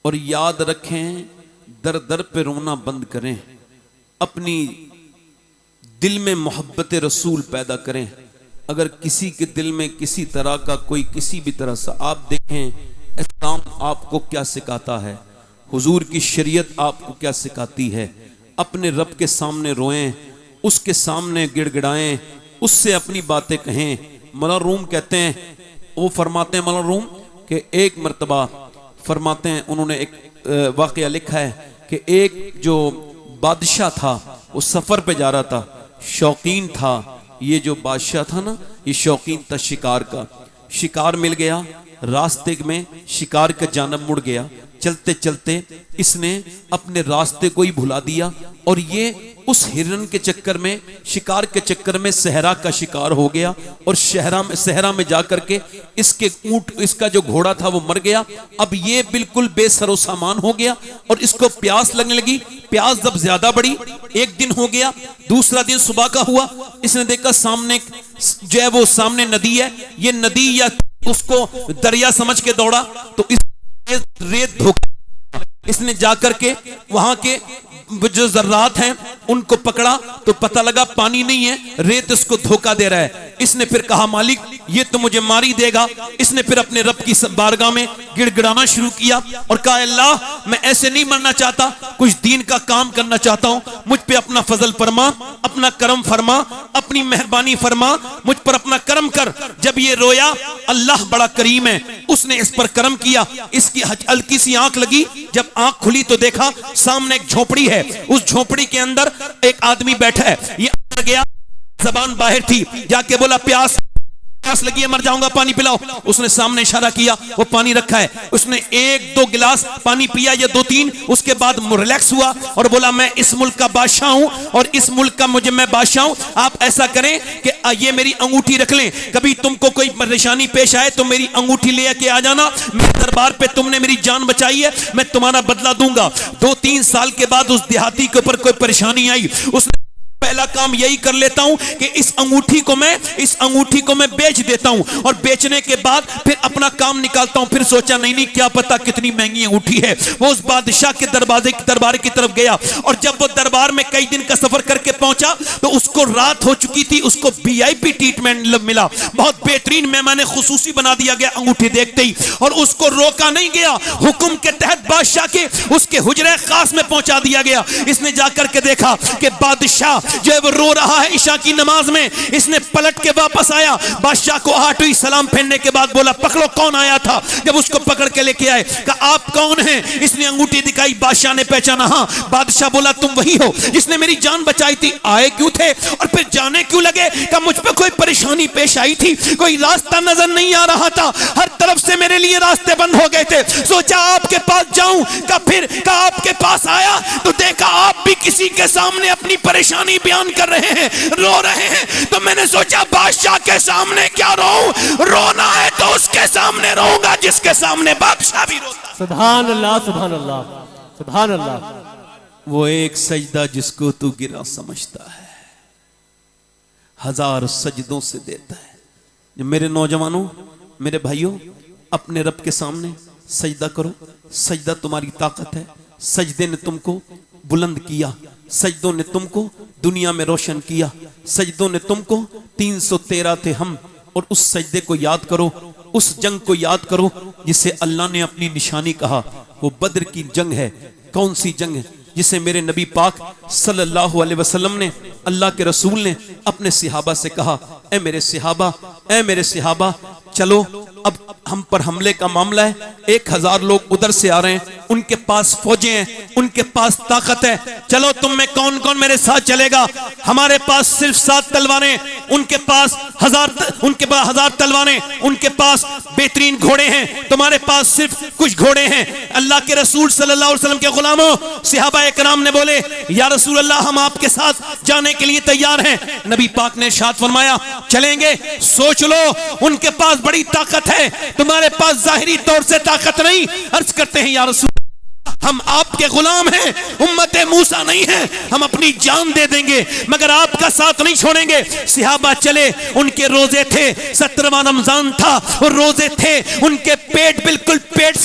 और याद रखें, दर दर पे रोना बंद करें, अपनी दिल में मोहब्बत रसूल पैदा करें। अगर किसी के दिल में किसी तरह का कोई किसी भी तरह से, आप देखें इस्लाम आपको क्या सिखाता है, हुजूर की शरीयत आपको क्या सिखाती है। अपने रब के सामने रोएं, उसके सामने गिड़गिड़ाएं, उससे अपनी बातें कहें। मौला रूम कहते हैं, वो फरमाते हैं मौला रूम कि एक मर्तबा फरमाते हैं, उन्होंने एक वाक़या लिखा है कि एक जो बादशाह था वो सफ़र पे जा रहा था, शौकीन था। ये जो बादशाह था ना, ये शौकीन था शिकार का। शिकार मिल गया, रास्ते में शिकार का जानब मुड़ गया। चलते चलते इसने अपने रास्ते को ही भुला दिया और ये उस हिरन के चक्कर में, शिकार के चक्कर में सहरा का शिकार हो गया और सहरा में जाकर के इसके ऊंट, इसका जो घोड़ा था वो मर गया। अब ये बिल्कुल बेसरो सामान हो गया और इसको प्यास लगने लगी। प्यास जब ज्यादा बढ़ी, एक दिन हो गया, दूसरा दिन सुबह का हुआ, इसने देखा सामने जो है वो सामने नदी है, ये नदी या उसको दरिया समझ के दौड़ा तो इस रेत धोखा, इसने जाकर के वहां के जो जर्रात हैं उनको पकड़ा तो पता लगा पानी नहीं है, रेत इसको धोखा दे रहा है। इसने फिर कहा मालिक ये तो मुझे मार ही देगा। इसने फिर अपने रब की बारगाह में गिड़गिड़ाना शुरू किया और कहा अल्लाह मैं ऐसे नहीं मरना चाहता, कुछ दीन का काम करना चाहता हूं, मुझ पे अपना फजल फरमा, अपना करम फरमा, अपनी मेहरबानी फरमा, मुझ पर अपना करम कर। जब ये रोया, अल्लाह बड़ा करीम है, उसने इस पर करम किया। इसकी हल्की सी आंख लगी, जब आंख खुली तो देखा सामने एक झोपड़ी है, उस झोपड़ी के अंदर एक आदमी बैठा है। ये अंदर गया, जबान बाहर थी, जाके बोला प्यास लगी है, मर जाऊंगा, पानी पिलाओ। उसने सामने इशारा किया, वो पानी रखा है, उसने एक दो गिलास पानी पिया या दो तीन, उसके बाद रिलैक्स हुआ और बोला मैं इस मुल्क का बादशाह हूं और इस मुल्क का मैं बादशाह हूं। आप ऐसा करें कि ये मेरी अंगूठी रख लें, कभी तुमको कोई परेशानी पेश आए तो मेरी अंगूठी लेके आ जाना, मेरे दरबार पे तुमने मेरी जान बचाई है, मैं तुम्हारा बदला दूंगा। 2-3 साल के बाद उस देहाती के ऊपर कोई परेशानी आई, उसने पहला काम यही कर लेता हूं कि इस अंगूठी को मैं बेच देता हूं और बेचने के बाद फिर अपना काम निकालता हूं। फिर सोचा नहीं क्या पता कितनी महंगी अंगूठी है। वो उस बादशाह के दरबार की तरफ गया और जब वो दरबार में कई दिन का सफर करके पहुंचा तो उसको रात हो चुकी थी, उसको VIP ट्रीटमेंट मिला, बहुत बेहतरीन मेहमान खुसूसी बना दिया गया अंगूठी देखते ही। और उसको रोका नहीं गया, हुक्म के तहत बादशाह के उसके हुजरे खास में पहुंचा दिया गया। इसने जाकर के देखा कि बादशाह जो है वो रो रहा है ईशा की नमाज में। इसने पलट के वापस आया, बादशाह को आहट हुई, सलाम फेरने के बाद बोला पकड़ो कौन आया था। जब उसको पकड़ के लेके आए, कहा आप कौन हैं? इसने अंगूठी दिखाई, बादशाह ने पहचाना, हाँ। बादशाह बोला तुम वही हो जिसने मेरी जान बचाई थी। आए क्यों थे और फिर जाने क्यों लगे? कहा मुझ पे कोई परेशानी पेश आई थी, कोई रास्ता नजर नहीं आ रहा था, हर तरफ से मेरे लिए रास्ते बंद हो गए थे, सोचा आपके पास जाऊं। फिर आपके पास आया तो देखा आप भी किसी के सामने अपनी परेशानी बयान कर रहे हैं, रो रहे हैं। तो मैंने सोचा बादशाह के सामने क्या रोऊं, रोना है तो उसके सामने रोऊंगा जिसके सामने बादशाह भी रोता। सुभान अल्लाह, सुभान अल्लाह, सुभान अल्लाह। वो एक सजदा जिसको तू गिरा समझता है, 1000 सजदों से देता है। मेरे नौजवानों, मेरे भाइयों, अपने रब के सामने सजदा करो। सजदा तुम्हारी ताकत है। सजदे ने तुमको बुलंद किया, सजदों ने तुमको दुनिया में रोशन किया, सजदों ने तुमको 313 थे हम। और उस सजदे को याद करो, उस जंग को याद करो जिसे अल्लाह ने अपनी निशानी कहा। वो बद्र की जंग है। कौन सी जंग है? जिसे मेरे नबी पाक सल्लल्लाहु अलैहि वसल्लम ने, अल्लाह के रसूल ने अपने सिहाबा से कहा, ए मेरे सिहाबा, चलो अब हम पर हमले का मामला है। 1000 लोग उधर से आ रहे हैं, उनके पास फौजें हैं, उनके पास ताकत है, चलो तुम में कौन कौन मेरे साथ चलेगा? हमारे पास सिर्फ 7 तलवारें, उनके पास 1000 तलवारें, उनके पास बेहतरीन घोड़े हैं, तुम्हारे पास सिर्फ कुछ घोड़े हैं। अल्लाह के रसूल सल्लल्लाहु अलैहि वसल्लम के गुलामों, सहाबा इकराम ने बोले या रसूल अल्लाह हम आपके साथ जाने के लिए तैयार हैं। नबी पाक ने इरशाद फरमाया चलेंगे, सोच लो, उनके पास बड़ी ताकत है, तुम्हारे पास जाहिरी तौर से ताकत नहीं। अर्ज करते हैं या रसूल हम आपके गुलाम हैं, उम्मत मूसा नहीं है, हम अपनी जान दे देंगे मगर आपका साथ नहीं छोड़ेंगे। सहाबा चले, उनके रोजे थे, 17वां रमजान था और रोजे थे, उनके पेट बिल्कुल पीठ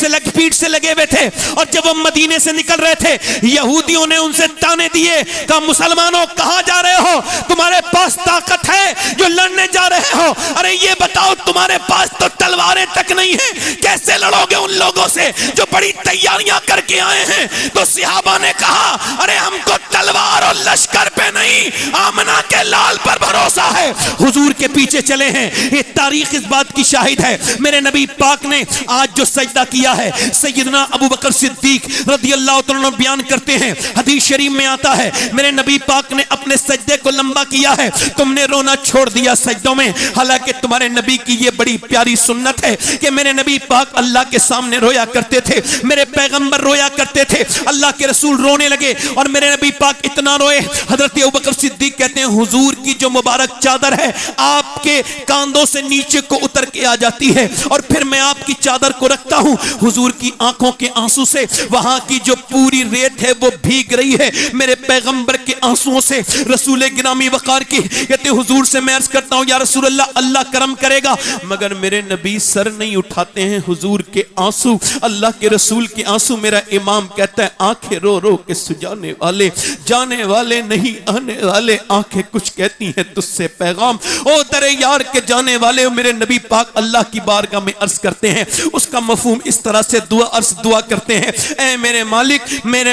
से लगे हुए थे। और जब वो मदीने से निकल रहे थे, यहूदियों ने उनसे ताने दिए, कहा मुसलमानों कहां जा रहे हो, तुम्हारे पास ताकत है जो लड़ने जा रहे हो, अरे ये बताओ तुम्हारे पास तो तलवारें तक नहीं है, कैसे लड़ोगे उन लोगों से जो बड़ी तैयारियां करके आए हैं। तो सहाबा ने कहा अरे हमको तलवार और लश्कर पे नहीं, आमना के लाल पर भरोसा है। हुजूर के पीछे चले हैं, ये तारीख इस बात की शाहिद है। मेरे नबी पाक ने आज जो सजदा किया है, सैयदना अबू बकर सिद्दीक रदियल्लाहु तआला अन्हु बयान करते हैं, हदीस शरीफ में आता है मेरे नबी पाक ने अपने सजदे को लंबा किया है, तुमने रोना छोड़ दिया सजदों में। हालांकि तुम्हारे नबी की ये बड़ी प्यारी सुन्नत है कि मेरे नबी पाक अल्लाह के सामने रोया करते थे, मेरे पैगंबर रोया करते थे, अल्लाह के रसूल रोने लगे और मेरे नबी पाक इतना रोए, हजरत अबू बकर सिद्दीक कहते हैं हुजूर की जो मुबारक चादर है आपके कांधों से नीचे को उतर के आ जाती है और फिर मैं आपकी चादर को रखता हूं, हुजूर की आंखों के आंसू से वहां की जो पूरी रेत है वो भीग रही है मेरे पैगंबर के आंसुओं से। रसूल गिरामी वकार की कहते हुजूर से मैं अर्ज करता हूं या रसूल अल्लाह, अल्लाह करम करेगा, मगर मेरे नबी सर नहीं उठाते हैं, हुजूर के आंसू, अल्लाह के रसूल के आंसू। मेरा इमाम कहता है आंखें रो रो के सुजाने वाले, जाने वाले नहीं आने वाले, आंखें कुछ कहती हैं तुझसे पैगाम, ओ तेरे यार के जाने वाले। मेरे नबी पाक अल्लाह की बारगाह में अर्ज करते हैं, उसका मफहूम इस तरह से दुआ करते हैं, ऐ मेरे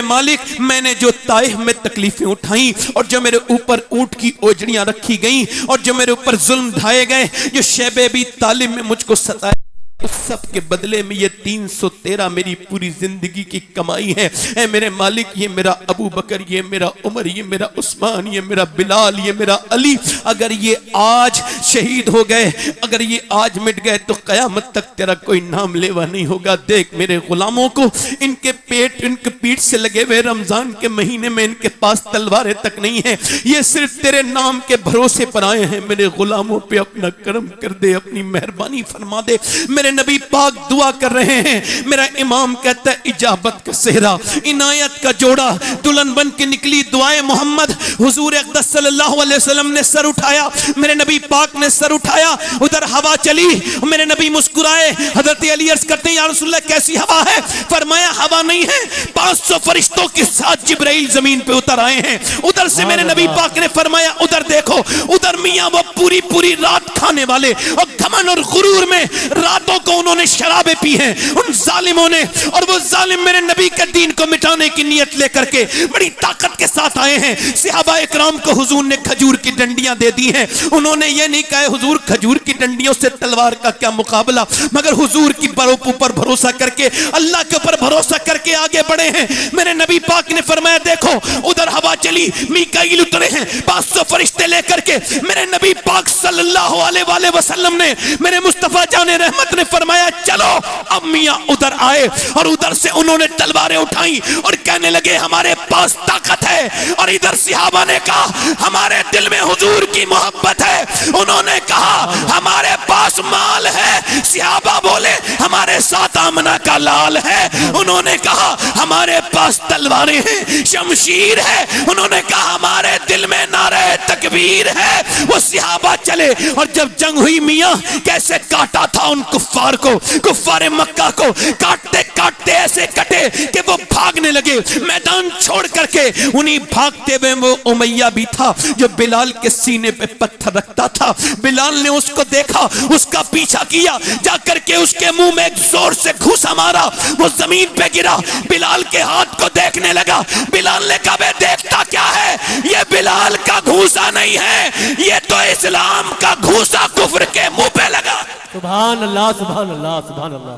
मालिक मैंने जो ताइफ में तकलीफें उठाई और जो मेरे ऊपर ऊंट की ओजड़ियां रखी गई और जो मेरे ऊपर जुल्म ढाए गए, जो शैबे भी तालिब में मुझको सताए, उस सब के बदले में ये 313 मेरी पूरी जिंदगी की कमाई है। ऐ मेरे मालिक, ये मेरा अबू बकर, ये मेरा उमर, ये मेरा उस्मान, ये मेरा बिलाल, ये मेरा अली, अगर ये आज शहीद हो गए, अगर ये आज मिट गए तो कयामत तक तेरा कोई नाम लेवा नहीं होगा। देख मेरे गुलामों को, इनके पेट इनके पीठ से लगे हुए, रमजान के महीने में इनके पास तलवारें तक नहीं है, ये सिर्फ तेरे नाम के भरोसे पर आए हैं। मेरे गुलामों पे अपना करम कर दे, अपनी मेहरबानी फरमा दे। मेरे नबी पाक दुआ कर रहे हैं, मेरा इमाम कहता है इजाबत का सेहरा, इनायत का जोड़ा, दुल्हन बन के निकली दुआए मोहम्मद। हुजूर अक़दस सल्लल्लाहु अलैहि वसल्लम ने सर उठाया, मेरे नबी पाक ने सर उठाया, उधर हवा चली, मेरे नबी मुस्कुराए। हजरत अली अर्ज़ करते हैं या रसूलल्लाह कैसी हवा है? फरमाया हवा नहीं है, 500 फरिश्तों के साथ जिब्राइल जमीन पे उतर आए हैं। उधर से मेरे नबी पाक ने फरमाया उधर देखो, उधर मियां वो पूरी पूरी रात खाने वाले और घमंड और गुरूर में रातों को उन्होंने शराबें पी हैं उन जालिमों ने, और वो जालिम मेरे नबी के दीन को मिटाने की नियत लेकर के बड़ी ताकत के साथ आए हैं। सहाबा इकराम को हुजूर ने खजूर की डंडियां दे दी हैं, उन्होंने ये नहीं कहा हुजूर खजूर की डंडियों से तलवार का क्या मुकाबला, मगर हुजूर की ऊपर भरोसा करके, अल्लाह के ऊपर भरोसा करके आगे बढ़े हैं। मेरे नबी पाक ने फरमाया देखो उधर हवा चली, मीकाईल उतरे हैं 500 फरिश्ते लेकर के। मेरे नबी पाक सल्लल्लाहु अलैहि वसल्लम ने, मेरे मुस्तफा जाने रहमत ने फरमाया चलो। अब मियां उधर आए और उधर से उन्होंने तलवारें उठाई और कहने लगे हमारे पास ताकत है, और इधर सहाबा ने कहा हमारे दिल में हुजूर की मोहब्बत है। उन्होंने कहा हमारे पास माल है, सहाबा बोले हमारे साथ आमना का लाल है। उन्होंने कहा हमारे पास तलवारें हैं, शमशीर है। उन्होंने कहा हमारे दिल में नारे तकबीर है। वो सहाबा चले और जब जंग हुई मियां कैसे काटा था उन कुफ्फार को, कुफ्फारे मक्का को काटते काटते ऐसे कटे कि वो भागने लगे मैदान छोड़ करके। उन्हीं भागते हुए वो उमैया भी था जो बिलाल के सीने पे पत्थर रखता था। बिलाल ने उसको देखा, उसका पीछा किया, जाकर के उसके मुंह में एक जोर से घूसा मारा, वो जमीन पे गिरा। बिलाल के हाथ को देखने लगा, बिलाल ने कहा देखता क्या है, ये बिलाल का घूसा नहीं है, ये तो इस्लाम का घूसा कुफ्र के मुंह पे लगा। सुभान अल्लाह, सुभान अल्लाह, सुभान अल्लाह,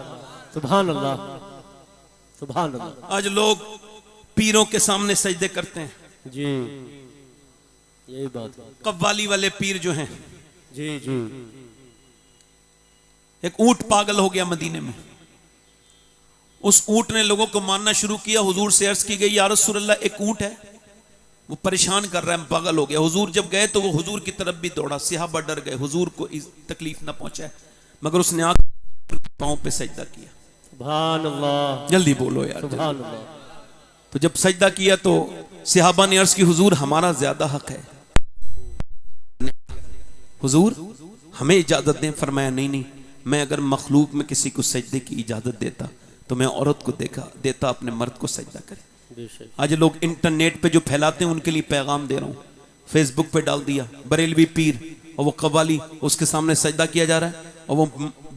सुभान अल्लाह, सुभान अल्लाह। आज लोग पीरों के सामने सजदे करते हैं जी, यही बात है। कव्वाली वाले पीर जो हैं जी जी, एक ऊंट पागल हो गया मदीने में, उस ऊंट ने लोगों को मानना शुरू किया। हुजूर से अर्ज की गई या रसूल अल्लाह एक ऊंट है वो परेशान कर रहा है, पागल हो गया। हुजूर जब गए तो वो हुजूर की तरफ भी दौड़ा, सहाबा डर गए हुजूर को इस तकलीफ ना पहुंचाए, मगर उसने आकर पांव पे सजदा किया। सुभान अल्लाह, जल्दी बोलो यार, सुभान अल्लाह, तो जब सजदा किया तो सहाबा ने अर्ज की, हुजूर हमारा ज्यादा हक है, हुजूर हमें इजाजत दें। फरमाया नहीं नहीं, मैं अगर मखलूक में किसी को सजदे की इजाजत देता तो मैं औरत को देता अपने मर्द को सजदा करे। आज लोग इंटरनेट पे जो फैलाते हैं उनके लिए पैगाम दे रहा हूं। फेसबुक पे डाल दिया बरेलवी पीर और वो कव्वाली, उसके सामने सजदा किया जा रहा है और वो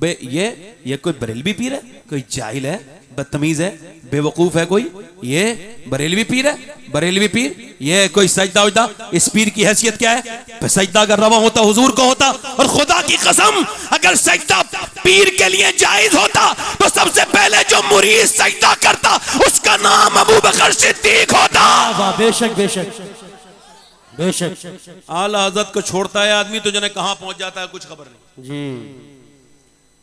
ये कोई बरेलवी पीर है, कोई जाहिल है, बदतमीज है, बेवकूफ है कोई, ये बरेलवी पीर है, बरेलवी पीर, ये कोई सजदा उजदा, इस पीर की हैसियत क्या है? सजदा अगर रवा होता हुजूर को होता, और खुदा की कसम अगर सजदा पीर के लिए जायज होता तो सबसे पहले जो मुरीद सजदा करता उसका नाम अबू बकर सिद्दीक होता। बेशक बेशक बेशक। आला हज़रत को छोड़ता है आदमी तो जने कहां पहुंच जाता है कुछ खबर नहीं जी।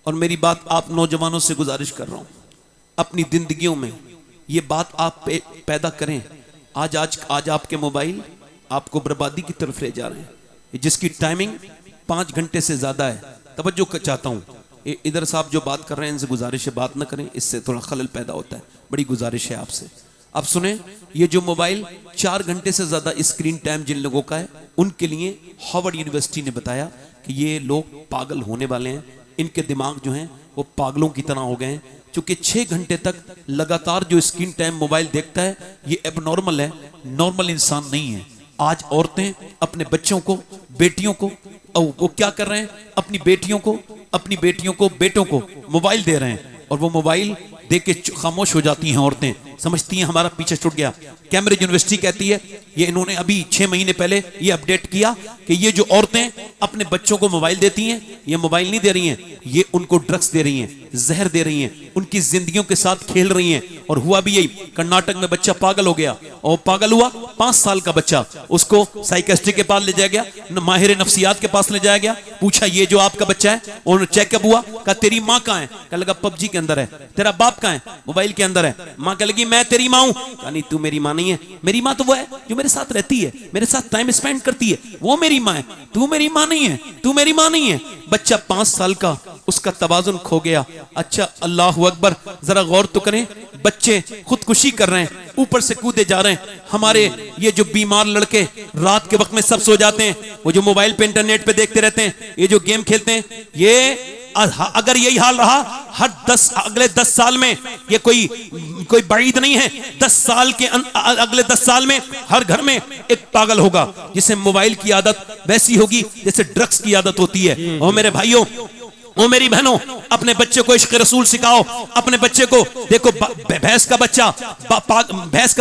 और मेरी बात आप नौजवानों से गुजारिश कर रहा हूं, अपनी जिंदगियों में ये बात आप पैदा करें। आज आपके मोबाइल आपको बर्बादी की तरफ ले जा रहे हैं, जिसकी टाइमिंग 5 घंटे से ज्यादा है। तवज्जो चाहता हूं, इधर साहब जो बात कर रहे हैं इनसे गुजारिश है बात ना करें, इससे थोड़ा खलल पैदा होता है, बड़ी गुजारिश है आपसे। आप सुने, ये जो मोबाइल 4 घंटे से ज्यादा स्क्रीन टाइम जिन लोगों का है उनके लिए हार्वर्ड यूनिवर्सिटी ने बताया कि ये लोग पागल होने वाले हैं, इनके दिमाग जो हैं वो पागलों की तरह हो गए हैं, क्योंकि 6 घंटे तक लगातार जो स्क्रीन टाइम मोबाइल देखता है ये एबनॉर्मल है, नॉर्मल इंसान नहीं है। आज औरतें अपने बच्चों को, बेटियों को, वो क्या कर रहे हैं, अपनी बेटियों को बेटों को मोबाइल दे रहे हैं और वो मोबाइल देख के खामोश हो जाती हैं औरतें, समझती हैं हमारा पीछे छूट गया। कैम्ब्रिज यूनिवर्सिटी कहती है, ये इन्होंने अभी 6 महीने पहले ये अपडेट किया कि ये जो औरतें अपने बच्चों को मोबाइल देती हैं, ये मोबाइल नहीं दे रही हैं, ये उनको ड्रग्स दे रही हैं, जहर दे रही हैं, उनकी जिंदगियों के साथ खेल रही हैं। और हुआ भी यही, कर्नाटक में बच्चा पागल हो गया और पागल हुआ 5 साल का बच्चा, उसको साइकेट्रिस्ट के पास ले जाया गया, माहिर नफ्सियात के पास ले जाया गया, पूछा ये जो आपका बच्चा है, और चेकअप हुआ, कहा तेरी माँ कहाँ है, कहा लगा पबजी के अंदर है, तेरा बाप कहाँ है, मोबाइल के अंदर है, माँ कह लगी मैं तेरी माँ हूं, कहा नहीं तू मेरी माँ नहीं है, मेरी माँ तो वो है जो मेरे साथ रहती है, मेरे साथ टाइम स्पेंड करती है, वो मेरी माँ है, तू मेरी माँ नहीं है, तू मेरी माँ नहीं है। बच्चा 5 साल का, उसका तवाजुन खो गया। अच्छा अल्लाह अकबर, जरा गौर तो करें, बच्चे खुदकुशी कर रहे हैं, ऊपर से कूदे जा रहे हैं। हमारे ये जो बीमार लड़के रात के वक्त में सब सो जाते हैं, वो जो मोबाइल पे इंटरनेट पे देखते रहते हैं, ये जो गेम खेलते हैं, ये अगर यही हाल रहा अगले 10 साल में, ये कोई बईद नहीं है, 10 साल के अगले 10 साल में हर घर में एक पागल होगा जिसे मोबाइल की आदत वैसी होगी जैसे ड्रग्स की आदत होती है। और मेरे भाइयों, ओ मेरी बहनों, अपने बच्चे को इश्क रसूल सिखाओ। अपने बच्चे को देखो, भैंस का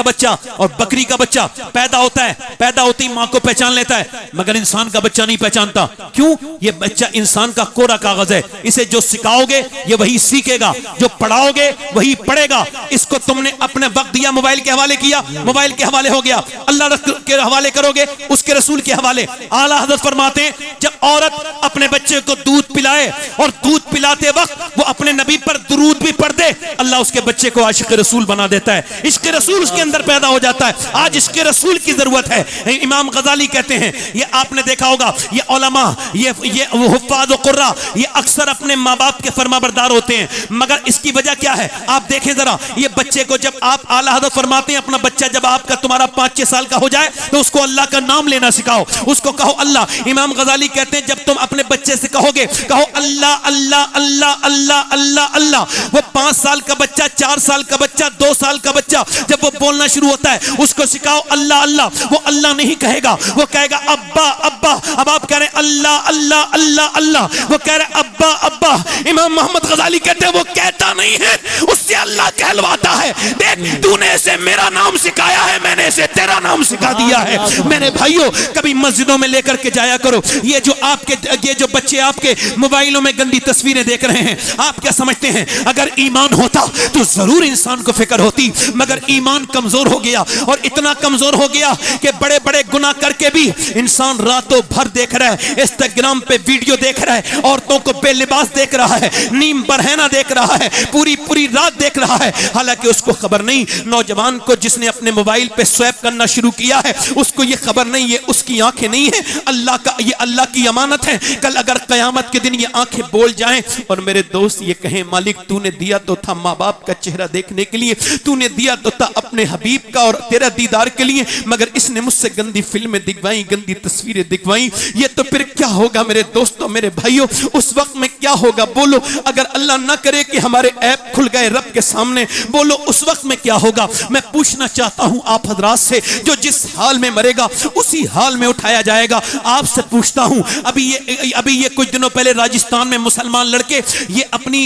बच्चा और बकरी का बच्चा पैदा होता है, पैदा होती ही माँ को पहचान लेता है, मगर इंसान का बच्चा नहीं पहचानता। क्यों? ये बच्चा इंसान का कोरा कागज है, इसे जो सिखाओगे ये वही सीखेगा, जो पढ़ाओगे वही पढ़ेगा। इसको तुमने अपने वक्त दिया, मोबाइल के हवाले किया, मोबाइल के हवाले हो गया, अल्लाह के हवाले करोगे, उसके रसूल के हवाले। आला हज़रत फरमाते हैं, जब औरत अपने बच्चे को दूध पिलाए और दूध पिलाते वक्त वो अपने नबी पर दुरूद भी पढ़ दे, अल्लाह उसके बच्चे को आशिक रसूल बना देता है, इश्क रसूल उसके अंदर पैदा हो जाता है। आज इश्क रसूल की जरूरत है। इमाम गजाली कहते हैं, ये आपने देखा होगा, ये उलमा, ये हुफ्फाज़ व कुर्रा, ये अक्सर अपने माँ बाप के फरमाबरदार होते हैं, मगर इसकी वजह क्या है? आप देखें जरा, ये बच्चे को जब आप, आला हज़रत फरमाते हैं, अपना बच्चा जब आपका तुम्हारा 5-6 साल का हो जाए तो उसको अल्लाह का नाम लेना सिखाओ, उसको कहो अल्लाह। इमाम गजाली कहते हैं, जब तुम अपने बच्चे से कहोगे, कहो अल्लाह अल्लाह अल्लाह अल्लाह अल्लाह अल्लाह, वो 5 साल का बच्चा, 4 साल का बच्चा, 2 साल का बच्चा जब वो बोलना शुरू होता है, उसको सिखाओ अल्लाह अल्लाह। वो अल्लाह नहीं कहेगा, वो कहेगा अब्बा अब्बा। अब आप कह रहे हैं अल्लाह अल्लाह अल्लाह अल्लाह, वो कह रहे अब्बा अब्बा। इमाम मोहम्मद गजाली कहते हैं, वो कहता नहीं है, उससे अल्लाह कहलवाता है। देख, तूने इसे मेरा नाम सिखाया है, मैंने इसे तेरा नाम सिखा दिया है। मेरे भाइयों, कभी मस्जिदों में लेकर के जाया करो। ये जो बच्चे आपके मोबाइलों में गंदी तस्वीरें देख रहे हैं, आप क्या समझते हैं? अगर ईमान होता तो जरूर इंसान को फिक्र होती, मगर ईमान कमजोर हो गया, और इतना कमजोर हो गया कि बड़े बड़े गुनाह करके भी इंसान रातों भर देख रहा है, इंस्टाग्राम पे वीडियो देख रहा है, औरतों को बेलिबास देख रहा है, नीम बरहना देख रहा है, पूरी पूरी रात देख रहा है। हालांकि उसको खबर नहीं, नौजवान को जिसने अपने मोबाइल पे स्वैप करना शुरू किया है, उसको ये खबर नहीं, ये उसकी आंखें नहीं है, अल्लाह का, ये अल्लाह की अमानत है। कल अगर कयामत के दिन ये आंखें बोल जाएं और मेरे दोस्त ये कहें मालिक तूने दिया तो था माँ बाप का चेहरा देखने के लिए, तूने दिया तो था अपने हबीब का और तेरा दीदार के लिए, मगर इसने मुझसे गंदी फिल्में दिखवाई, गंदी तस्वीरें दिखवाई, ये तो फिर क्या होगा मेरे दोस्तों मेरे भाइयों, उस वक्त में क्या होगा बोलो। अगर अल्लाह ना करे कि हमारे ऐप खुल गए रब के सामने, बोलो उस वक्त में क्या होगा। मैं पूछना चाहता हूं आप हजरात से, जो जिस हाल में मरेगा उसी हाल में उठाया जाएगा। आपसे पूछता हूं, अभी ये कुछ दिनों पहले राजस्थान में मुसलमान लड़के ये अपनी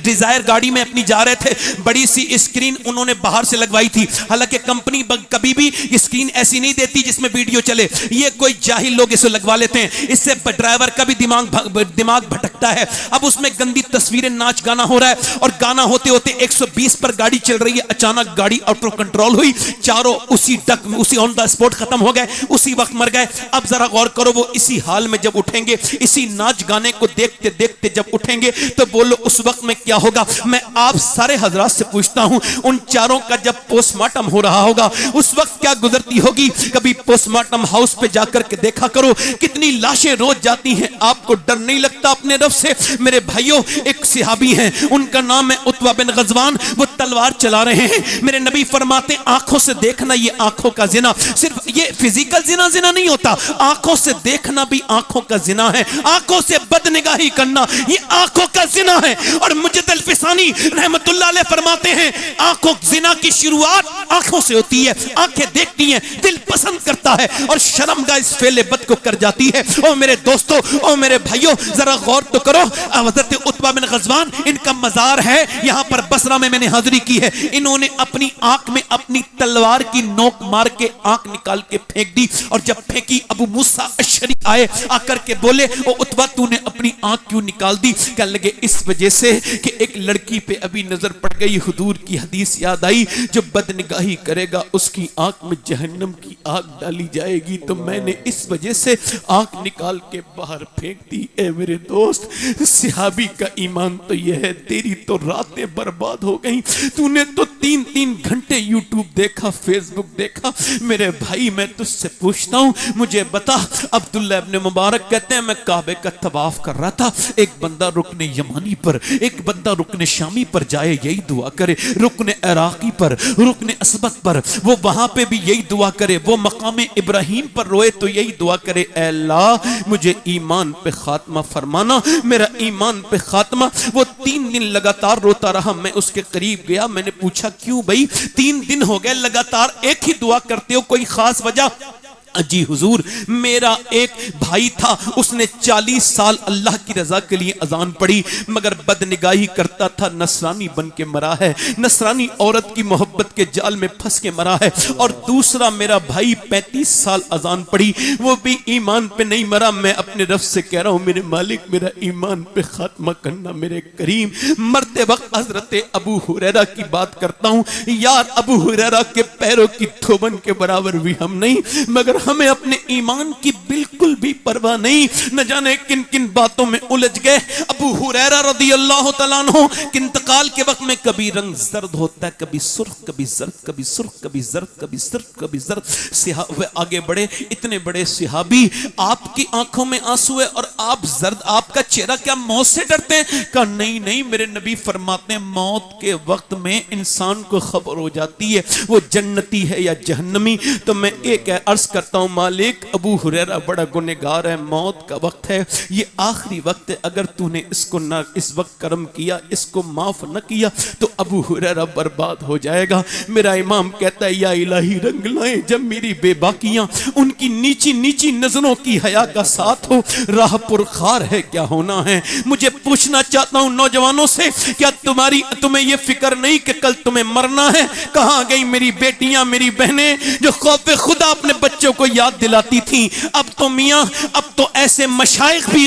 डिजायर गाड़ी में अपनी जा रहे थे, बड़ी सी स्क्रीन उन्होंने बाहर से लगवाई थी, हालांकि कंपनी कभी भी स्क्रीन ऐसी नहीं देती जिसमें वीडियो चले, ये कोई जाहिल लोग इसे लगवा लेते हैं, इससे ड्राइवर का भी दिमाग भटकता है। अब उसमें गंदी तस्वीरें, नाच गाना हो रहा है और गाना होते होते 120 पर गाड़ी चल रही है, अचानक गाड़ी आउट ऑफ कंट्रोल हुई, चारों उसी ऑन द स्पॉट खत्म हो गए, उसी वक्त मर गए। अब जरा गौर करो, वो इसी हाल में जब उठेंगे, इसी नाच गाने को देखते देखते जब उठेंगे, तो बोलो उस वक्त में क्या होगा। मैं आप सारे हजरात से पूछता हूं, उन चारों का जब पोस्टमार्टम हो रहा होगा उस वक्त क्या गुजरती होगी। कभी पोस्टमार्टम हाउस पे जाकर के देखा करो कितनी लाशें रोज जाती हैं, आपको डर नहीं लगता अपने रब से। मेरे भाइयों, एक सहाबी हैं, उनका नाम है उत्बा बिन गजवान, वो तलवार चला रहे हैं, मेरे नबी फरमाते आंखों से देखना ये आंखों का जिना, सिर्फ ये फिजिकल जिना नहीं होता, आंखों से देखना भी आंखों का जिना है, आंखों से बदनिगाही करना ये आंखों का जिना है। और मुजद्दिद अल-फिसानी रहमतुल्लाह अलैह फरमाते हैं आंखों जिना की शुरुआत आंखों से होती है, आंखें देखती हैं, दिल पसंद करता है और शर्मगाह इस फेले बद को कर जाती है। ओ मेरे दोस्तों, ओ मेरे भाइयों, जरा गौर तो करो, हज़रत उत्बा बिन गज़वान इनका मजार है, यहां पर बसरा में मैंने हाजिरी की है, इन्होंने अपनी आंख में अपनी तलवार की नोक मार के आंख निकाल के फेंक दी, और जब फेंकी अबू मूसा अशरी आए, आकर के बोले ओ उत्बा तूने अपनी आंख क्यों निकाल दी। कहने लगे इस वजह से कि एक लड़की पे अभी नजर पड़ गई, हुजूर की हदीस याद आई, जो बदनिगाही करेगा उसकी आंख में जहन्नम की आग डाली जाएगी, तो मैंने इस वजह से आंख निकाल के बाहर फेंक दी। ए मेरे दोस्त, सहाबी का ईमान तो यह है, तेरी तो रातें बर्बाद हो गई, तूने तो 3-3 घंटे यूट्यूब देखा, फेसबुक देखा। मेरे भाई मैं तुझसे पूछता हूं, मुझे बता, अब्दुल्ला इब्न मुबारक कहते हैं मैं काबे का तवाफ कर रहा था, एक बंदा रुकने यमानी पर, एक बंदा रुकने शामी पर जाए यही दुआ करे, रुकने इराकी पर, रुकने असबत पर, वो वहां पे भी यही दुआ करे, वो मकाम इब्राहिम पर रोए तो यही दुआ करे, ऐ अल्लाह मुझे ईमान पे खात्मा फरमाना, मेरा ईमान पे खात्मा। वो 3 दिन लगातार रोता रहा, मैं उसके करीब गया, मैंने पूछा क्यों भाई 3 दिन हो गए लगातार एक ही दुआ करते हो, कोई खास वजह। जी हुजूर, मेरा एक भाई था, उसने 40 साल अल्लाह की रजा के लिए अजान पढ़ी, मगर बदनिगाही करता था, नसरानी बन के मरा है, नसरानी औरत की मोहब्बत के जाल में फंस के मरा है। और दूसरा मेरा भाई 35 साल अजान पढ़ी, वो भी ईमान पे नहीं मरा। मैं अपने रब से कह रहा हूं मेरे मालिक मेरा ईमान पे खात्मा करना मेरे करीम। मरते वक्त हजरत अबू हुरैरा की बात करता हूं, यार अबू हुरैरा के पैरों की थोबन के बराबर भी हम नहीं, मगर हमें अपने ईमान की बिल्कुल भी परवाह नहीं, न जाने किन किन बातों में उलझ गए। अबू हुरैरा रज़ियल्लाहु तआला अन्हु के इंतकाल के वक्त में कभी रंग जर्द होता है, कभी सुर्ख, कभी जर्द, कभी सुर्ख, कभी जर्द, कभी सुर्ख, कभी जर्द। आगे बढ़े, इतने बड़े सहाबी, आपकी आंखों में आंसू है और आप जर्द, आपका चेहरा क्या मौत से डरते हैं? कहा नहीं नहीं, मेरे नबी फरमाते हैं मौत के वक्त में इंसान को खबर हो जाती है वो जन्नती है या जहन्नमी। तो मैं एक अर्ज करता हूं मालिक, अबू हुरैरा बड़ा गुनहगार है, मौत का वक्त है, ये आखिरी वक्त है, अगर तूने इसको ना इस वक्त कर्म किया, इसको माफ न किया तो अबू हुरैरा बर्बाद हो जाएगा। मेरा इमाम कहता है या इलाही रंग लाए जब मेरी बेबाकियां उनकी नीची नीची नजरों की हया का साथ हो, राह पुरखार है क्या होना है। मुझे पूछना चाहता हूं नौजवानों से, क्या तुम्हें ये फिक्र नहीं कि कल तुम्हें मरना है? कहां गई मेरी बेटियां, मेरी बहनें जो खौफ खुदा अपने बच्चों को याद दिलाती थी? अब तो मियां, अब तो ऐसे मशाइख भी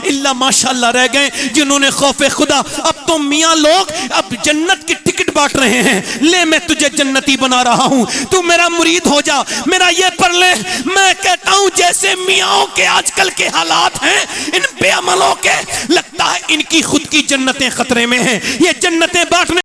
इल्ला माशाअल्लाह रह गए जिन्होंने खौफ खुदा। अब तो मियां लोग अब जन्नत की टिकट बांट रहे हैं, ले मैं तुझे जन्नती बना रहा हूं, तू मेरा मुरीद हो जा, मेरा ये पढ़ ले। मैं कहता हूं जैसे मियाओं के आजकल के हालात हैं, इन बेअमलों के लगता है इनकी खुद की जन्नतें खतरे में हैं। ये जन्नतें बांटने